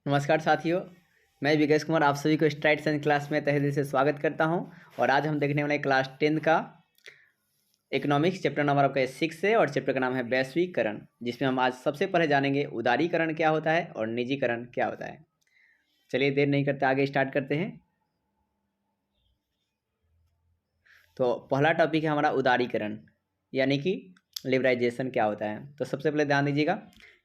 नमस्कार साथियों, मैं विकेश कुमार आप सभी को स्ट्राइट साइंस क्लास में तहे दिल से स्वागत करता हूं। और आज हम देखने वाले क्लास 10 का इकोनॉमिक्स चैप्टर नंबर आपका 6 है और चैप्टर का नाम है वैश्वीकरण, जिसमें हम आज सबसे पहले जानेंगे उदारीकरण क्या होता है और निजीकरण क्या होता है। चलिए देर नहीं करते आगे स्टार्ट करते हैं। तो पहला टॉपिक है हमारा उदारीकरण यानी कि लिबराइजेशन क्या होता है। तो सबसे पहले ध्यान दीजिएगा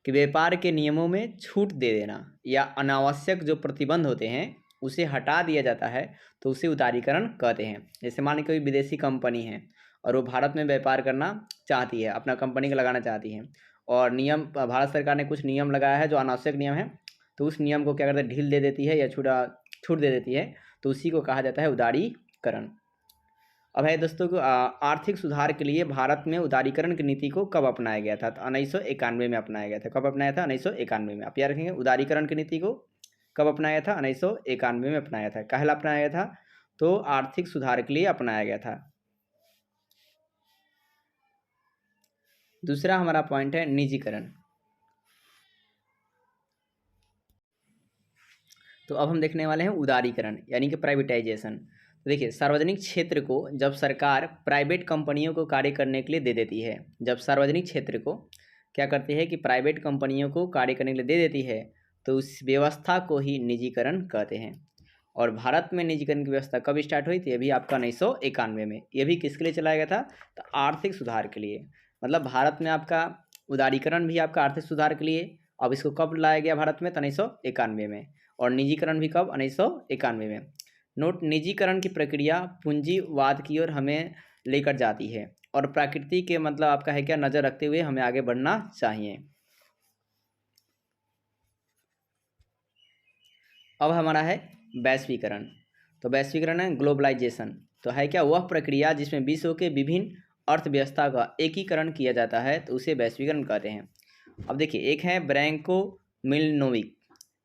कि व्यापार के नियमों में छूट दे देना या अनावश्यक जो प्रतिबंध होते हैं उसे हटा दिया जाता है, तो उसे उदारीकरण कहते हैं। जैसे मान लीजिए कोई विदेशी कंपनी है और वो भारत में व्यापार करना चाहती है, अपना कंपनी को लगाना चाहती है, और नियम भारत सरकार ने कुछ नियम लगाया है जो अनावश्यक नियम है, तो उस नियम को क्या करते हैं, ढील दे देती है या छूट दे देती है, तो उसी को कहा जाता है उदारीकरण। अब है दोस्तों को आर्थिक सुधार के लिए भारत में उदारीकरण की नीति को कब अपनाया गया था? तो 1991 में अपनाया गया था। कब अपनाया था? 1991 में। आप याद रखेंगे उदारीकरण की नीति को कब अपनाया था? 1991 में अपनाया था। कहला अपनाया गया था? तो आर्थिक सुधार के लिए अपनाया गया था। दूसरा हमारा पॉइंट है निजीकरण। तो अब हम देखने वाले हैं उदारीकरण यानी कि प्राइवेटाइजेशन। तो देखिए, सार्वजनिक क्षेत्र को जब सरकार प्राइवेट कंपनियों को कार्य करने के लिए दे देती है, जब सार्वजनिक क्षेत्र को क्या करती है कि प्राइवेट कंपनियों को कार्य करने के लिए दे देती है, तो उस व्यवस्था को ही निजीकरण कहते हैं। और भारत में निजीकरण की व्यवस्था कब स्टार्ट हुई थी? ये भी आपका 1991 में। ये भी किसके लिए चलाया गया था? तो आर्थिक सुधार के लिए। मतलब भारत में आपका उदारीकरण भी आपका आर्थिक सुधार के लिए। अब इसको कब लाया गया भारत में? तो 1991 में। और निजीकरण भी कब? 1991 में। नोट, निजीकरण की प्रक्रिया पूंजीवाद की ओर हमें लेकर जाती है और प्रकृति के मतलब आपका है क्या, नज़र रखते हुए हमें आगे बढ़ना चाहिए। अब हमारा है वैश्वीकरण। तो वैश्वीकरण है ग्लोबलाइजेशन। तो है क्या, वह प्रक्रिया जिसमें विश्व के विभिन्न अर्थव्यवस्था का एकीकरण किया जाता है, तो उसे वैश्वीकरण कहते हैं। अब देखिए, एक है ब्रैंको मिलनोविक।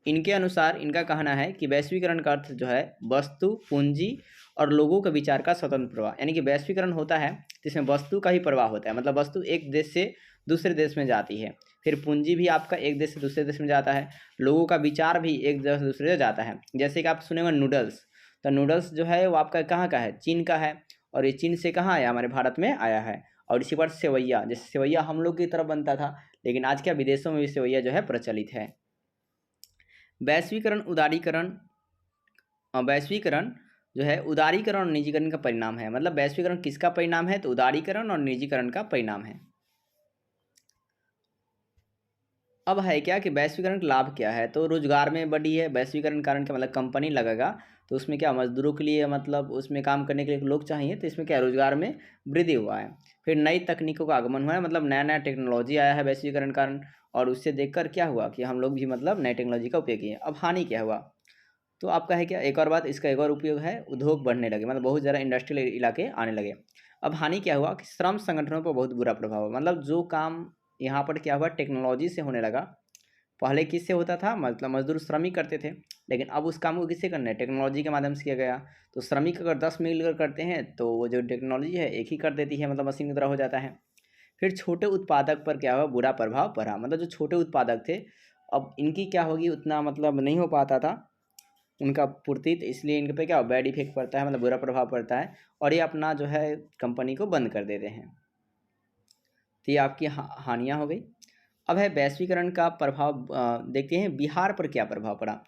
इनके अनुसार इनका कहना है कि वैश्वीकरण का अर्थ जो है वस्तु, पूंजी और लोगों के विचार का स्वतंत्र प्रवाह। यानी कि वैश्वीकरण होता है जिसमें वस्तु का ही प्रवाह होता है, मतलब वस्तु एक देश से दूसरे देश में जाती है। फिर पूंजी भी आपका एक देश से दूसरे देश में जाता है। लोगों का विचार भी एक देश से दूसरे जाता है। जैसे कि आप सुने होंगे नूडल्स। तो नूडल्स जो है वो आपका कहाँ का है? चीन का है। और ये चीन से कहाँ आया? हमारे भारत में आया है। और इसी बार सेवैया, जैसे सेवैया हम लोग की तरफ बनता था, लेकिन आज क्या विदेशों में भी सेवैया जो है प्रचलित है। वैश्वीकरण उदारीकरण वैश्वीकरण जो है उदारीकरण और निजीकरण का परिणाम है। मतलब वैश्वीकरण किसका परिणाम है? तो उदारीकरण और निजीकरण का परिणाम है। अब है क्या कि वैश्वीकरण का लाभ क्या है? तो रोजगार में बढ़ी है। वैश्वीकरण कारण क्या, मतलब कंपनी लगेगा तो उसमें क्या, मजदूरों के लिए मतलब उसमें काम करने के लिए लोग चाहिए, तो इसमें क्या रोजगार में वृद्धि हुआ है। फिर नई तकनीकों का आगमन हुआ है, मतलब नया नया टेक्नोलॉजी आया है वैश्वीकरण कारण। और उससे देखकर क्या हुआ कि हम लोग भी मतलब नई टेक्नोलॉजी का उपयोग किए। अब हानि क्या हुआ? तो आपका है क्या, एक और बात, इसका एक और उपयोग है, उद्योग बढ़ने लगे, मतलब बहुत ज़्यादा इंडस्ट्रियल इलाके आने लगे। अब हानि क्या हुआ कि श्रम संगठनों पर बहुत बुरा प्रभाव हुआ। मतलब जो काम यहाँ पर क्या हुआ, टेक्नोलॉजी से होने लगा। पहले किससे होता था? मतलब मजदूर श्रमिक करते थे, लेकिन अब उस काम को किससे करना है? टेक्नोलॉजी के माध्यम से किया गया। तो श्रमिक अगर 10 मिलकर करते हैं तो वो जो टेक्नोलॉजी है एक ही कर देती है, मतलब मशीन की तरह हो जाता है। फिर छोटे उत्पादक पर क्या हुआ, बुरा प्रभाव पड़ा। मतलब जो छोटे उत्पादक थे, अब इनकी क्या होगी, उतना मतलब नहीं हो पाता था उनका पूर्ति, तो इसलिए इनके पे क्या बैड इफेक्ट पड़ता है, मतलब बुरा प्रभाव पड़ता है, और ये अपना जो है कंपनी को बंद कर देते हैं। तो ये आपकी हानियाँ हो गई। अब है वैश्वीकरण का प्रभाव। देखते हैं बिहार पर क्या प्रभाव पड़ा।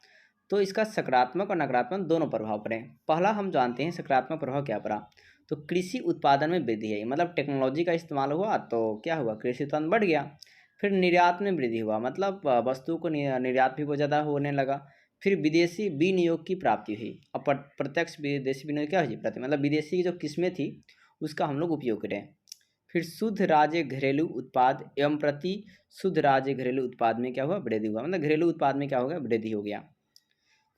तो इसका सकारात्मक और नकारात्मक दोनों प्रभाव पड़े। पहला हम जानते हैं सकारात्मक प्रभाव क्या पड़ा। तो कृषि उत्पादन में वृद्धि है, मतलब टेक्नोलॉजी का इस्तेमाल हुआ तो क्या हुआ, कृषि उत्पादन बढ़ गया। फिर निर्यात में वृद्धि हुआ, मतलब वस्तुओं को निर्यात भी बहुत ज़्यादा होने लगा। फिर विदेशी विनियोग की प्राप्ति हुई। अब प्रत्यक्ष विदेशी विनियोग क्या हुई? मतलब विदेशी की जो किस्में थी उसका हम लोग उपयोग करें। फिर शुद्ध राज्य घरेलू उत्पाद एवं प्रति शुद्ध राज्य घरेलू उत्पाद में क्या हुआ, वृद्धि हुआ। मतलब घरेलू उत्पाद में क्या हो गया, वृद्धि हो गया।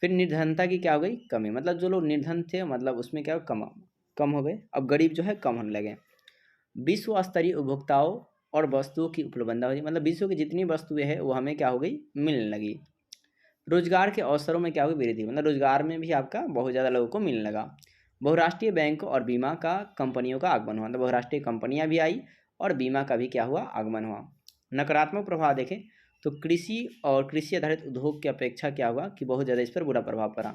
फिर निर्धनता की क्या हो गई, कमी। मतलब जो लोग निर्धन थे मतलब उसमें क्या कम हो गए। अब गरीब जो है कम होने लगे। विश्व स्तरीय उपभोक्ताओं और वस्तुओं की उपलब्धता हो गई। मतलब विश्व की जितनी वस्तुएं हैं वो हमें क्या हो गई, मिलने लगी। रोजगार के अवसरों में क्या हुई, वृद्धि। मतलब रोजगार में भी आपका बहुत ज़्यादा लोगों को मिलने लगा। बहुराष्ट्रीय बैंक और बीमा का कंपनियों का आगमन हुआ। तो बहुराष्ट्रीय कंपनियां भी आई और बीमा का भी क्या हुआ, आगमन हुआ। नकारात्मक प्रभाव देखें तो कृषि और कृषि आधारित उद्योग की अपेक्षा क्या हुआ कि बहुत ज़्यादा इस पर बुरा प्रभाव पड़ा।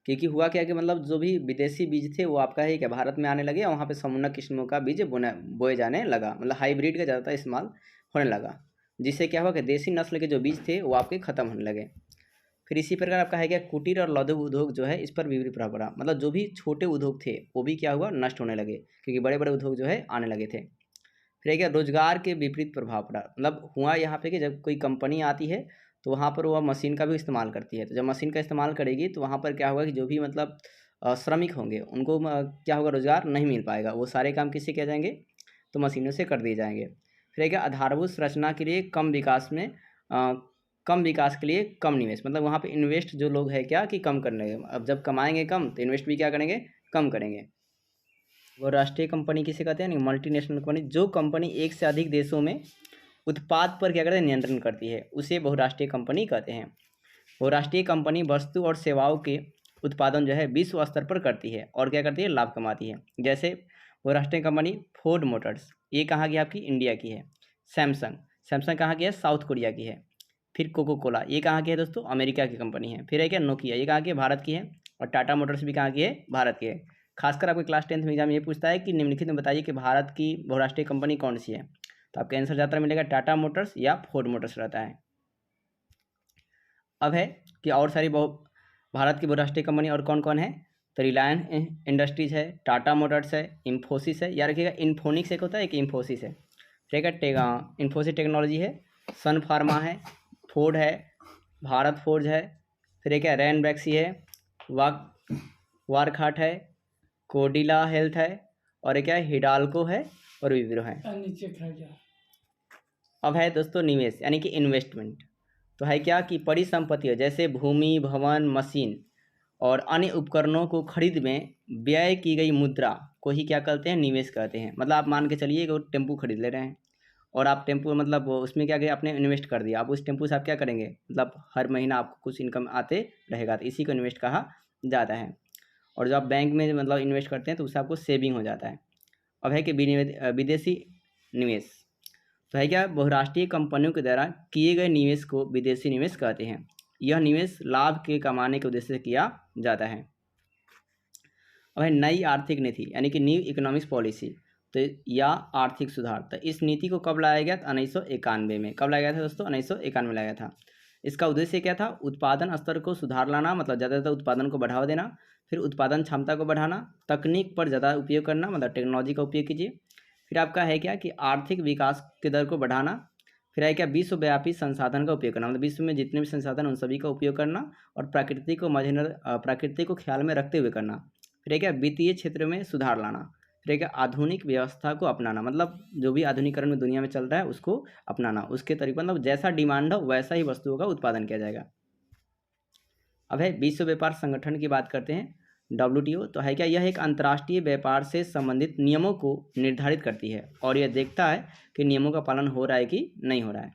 क्योंकि हुआ क्या कि मतलब जो भी विदेशी बीज थे वो आपका है क्या भारत में आने लगे और वहाँ पे समुन्नत किस्मों का बीज बोए जाने लगा, मतलब हाइब्रिड का ज़्यादातर इस्तेमाल होने लगा, जिससे क्या हुआ कि देसी नस्ल के जो बीज थे वो आपके ख़त्म होने लगे। फिर इसी प्रकार आपका है क्या कुटीर और लघु उद्योग जो है इस पर भी प्रभाव पड़ा, मतलब जो भी छोटे उद्योग थे वो भी क्या हुआ नष्ट होने लगे, क्योंकि बड़े बड़े उद्योग जो है आने लगे थे। फिर है क्या रोजगार के विपरीत प्रभाव पड़ा, मतलब हुआ यहाँ पे कि जब कोई कंपनी आती है तो वहाँ पर वह मशीन का भी इस्तेमाल करती है, तो जब मशीन का इस्तेमाल करेगी तो वहाँ पर क्या होगा कि जो भी मतलब श्रमिक होंगे उनको क्या होगा रोजगार नहीं मिल पाएगा, वो सारे काम किससे किए जाएंगे तो मशीनों से कर दिए जाएंगे। फिर है क्या आधारभूत संरचना के लिए कम विकास में कम विकास के लिए कम निवेश, मतलब वहाँ पे इन्वेस्ट जो लोग है क्या कि कम करने लगे, अब जब कमाएंगे कम तो इन्वेस्ट भी क्या करेंगे कम करेंगे। वो राष्ट्रीय कंपनी किसे कहते हैं नहीं मल्टीनेशनल कंपनी, जो कंपनी एक से अधिक देशों में उत्पाद पर क्या करते हैं नियंत्रण करती है उसे बहुराष्ट्रीय कंपनी कहते हैं। बहुराष्ट्रीय कंपनी वस्तु और सेवाओं के उत्पादन जो है विश्व स्तर पर करती है और क्या करती है लाभ कमाती है। जैसे बहुराष्ट्रीय कंपनी फोर्ड मोटर्स, ये कहाँ की आपकी इंडिया की है। सैमसंग, सैमसंग कहाँ की है साउथ कोरिया की है। फिर कोको कोला, ये कहाँ की है दोस्तों अमेरिका की कंपनी है। फिर है क्या नोकिया, ये कहाँ की है भारत की है। और टाटा मोटर्स भी कहाँ की है भारत की है। खासकर आपके क्लास 10th में एग्जाम ये पूछता है कि निम्नलिखित में बताइए कि भारत की बहुराष्ट्रीय कंपनी कौन सी है, तो आपका आंसर ज़्यादातर मिलेगा टाटा मोटर्स या फोर्ड मोटर्स रहता है। अब है कि और सारी भारत की बहुराष्ट्रीय कंपनी और कौन कौन है, तो रिलायंस इंडस्ट्रीज है, टाटा मोटर्स है, इन्फोसिस है, याद रखिएगा इन्फोनिक्स एक होता है एक इन्फोसिस है, ठीक है। इन्फोसिस टेक्नोलॉजी है, सन फार्मा है, फोर्ड है, भारत फोर्ज है, फिर एक है रैन ब्रैक्सी है, वारखाट है, कोडिला हेल्थ है, और एक है हिडाल्को है और विप्रो है। अब है दोस्तों निवेश यानी कि इन्वेस्टमेंट, तो है क्या कि परिसंपत्तियों जैसे भूमि भवन मशीन और अन्य उपकरणों को खरीद में व्यय की गई मुद्रा को ही क्या कहते हैं निवेश कहते हैं। मतलब आप मान के चलिए कि टेम्पू खरीद ले रहे हैं और आप टेम्पू मतलब उसमें क्या किया आपने इन्वेस्ट कर दिया, आप उस टेम्पू से आप क्या करेंगे मतलब हर महीना आपको कुछ इनकम आते रहेगा, तो इसी को इन्वेस्ट कहा जाता है। और जो आप बैंक में मतलब इन्वेस्ट करते हैं तो उससे आपको सेविंग हो जाता है। अब है कि विदेशी निवेश, तो है क्या बहुराष्ट्रीय कंपनियों के द्वारा किए गए निवेश को विदेशी निवेश कहते हैं। यह निवेश लाभ के कमाने के उद्देश्य से किया जाता है। अब है नई आर्थिक नीति यानी कि न्यू इकोनॉमिक्स पॉलिसी, तो या आर्थिक सुधार, तो इस नीति को कब लाया गया था 1991 में। कब लाया गया था दोस्तों 1991 में लाया गया था। इसका उद्देश्य क्या था उत्पादन स्तर को सुधार लाना, मतलब ज़्यादा ज़्यादा उत्पादन को बढ़ावा देना, फिर उत्पादन क्षमता को बढ़ाना, तकनीक पर ज़्यादा उपयोग करना मतलब टेक्नोलॉजी का उपयोग कीजिए, फिर आपका है क्या कि आर्थिक विकास के दर को बढ़ाना, फिर है क्या विश्वव्यापी संसाधन का उपयोग करना, मतलब विश्व में जितने भी संसाधन उन सभी का उपयोग करना और प्रकृति को ख्याल में रखते हुए करना, फिर है क्या वित्तीय क्षेत्र में सुधार लाना, फिर है क्या आधुनिक व्यवस्था को अपनाना, मतलब जो भी आधुनिकरण में दुनिया में चल रहा है उसको अपनाना, उसके तरीके मतलब जैसा डिमांड हो वैसा ही वस्तुओं का उत्पादन किया जाएगा। अब है विश्व व्यापार संगठन की बात करते हैं WTO, तो है क्या यह एक अंतर्राष्ट्रीय व्यापार से संबंधित नियमों को निर्धारित करती है और यह देखता है कि नियमों का पालन हो रहा है कि नहीं हो रहा है।